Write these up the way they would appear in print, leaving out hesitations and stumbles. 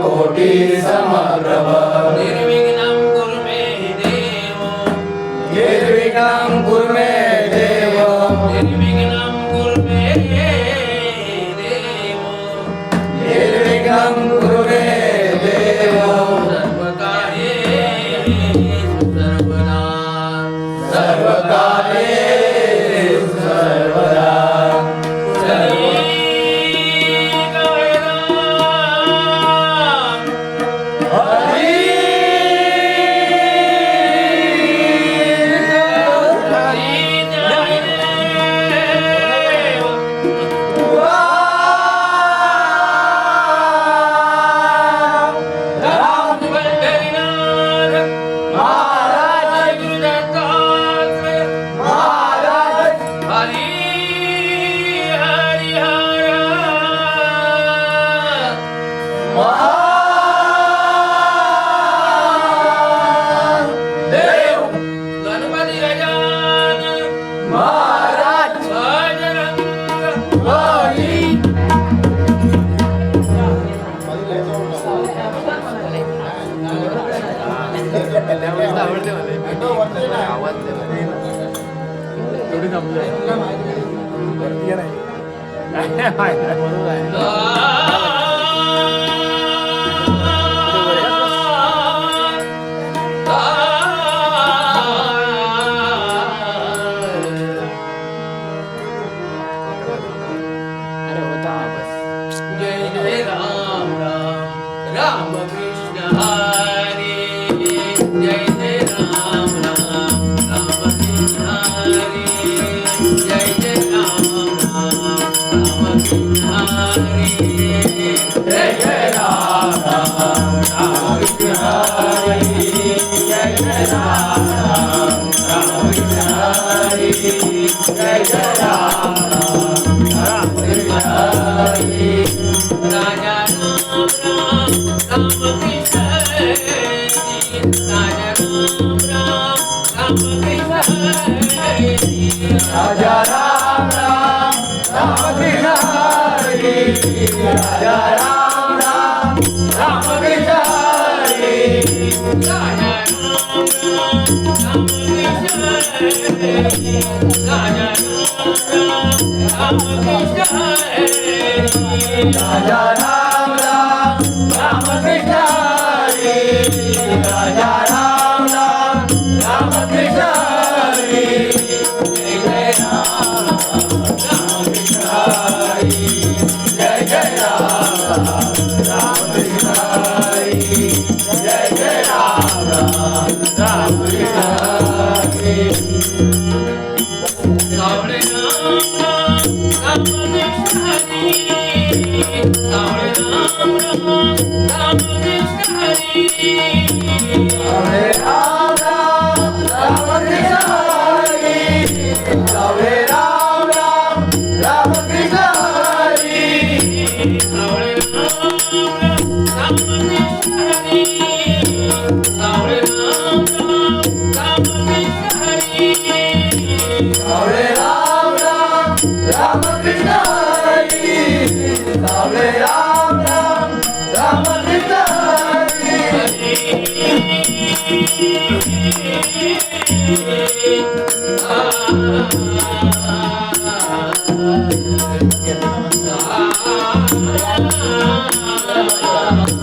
कोटि समप्रभ निर्विघ्नं कुरु मे देव निर्विघ्नं कुरु मे देव निर्विघ्नं कुरु मे देव निर्विघ्नं कुरु मे देव सर्वकार्येषु सर्वदा सर्वकार्येषु सर्वदा Raja Ram Ram Ramakrishna Hari Raja Ram Ram Ramakrishna Hari Raja Ram Ram Ramakrishna Hari Raja Ram Ram Ramakrishna Hari Jai Jai Ram Ramakrishna Hari Jai Jai Ram Ramakrishna Hari Saule Ram Ramakrishna Hari Saule Ram Ramakrishna Hari Saule Ram Ramakrishna Hari Saule Ram Ramakrishna Hari Saule Ram Ramakrishna Hari Saule Ram Ramakrishna Hari Saule Ram Ramakrishna Hari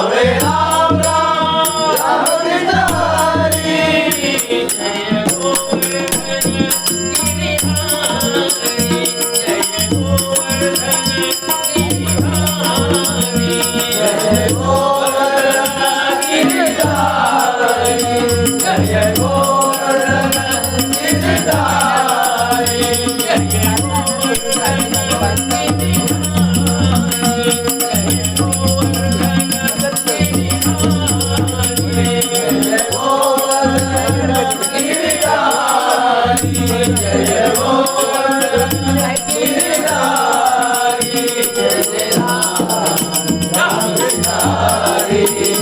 Saule Ram Ramakrishna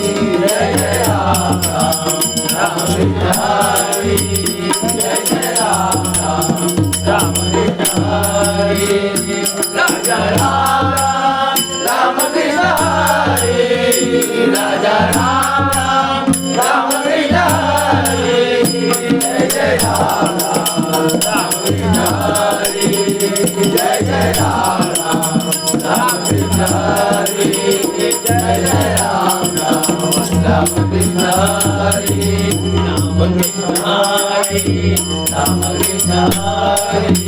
Jai Jai Ram Ram Krishna Hari जय जय राम राम राम कृष्ण हरी राजा राम राम राम कृष्ण हरी राजा राम राम राम कृष्ण हरी जय जय राम राम राम कृष्ण हरी जय जय राम राम राम कृष्ण हरी जय जय राम राम राम कृष्ण हरी राम कृष्ण हरी राम कृष्ण हरी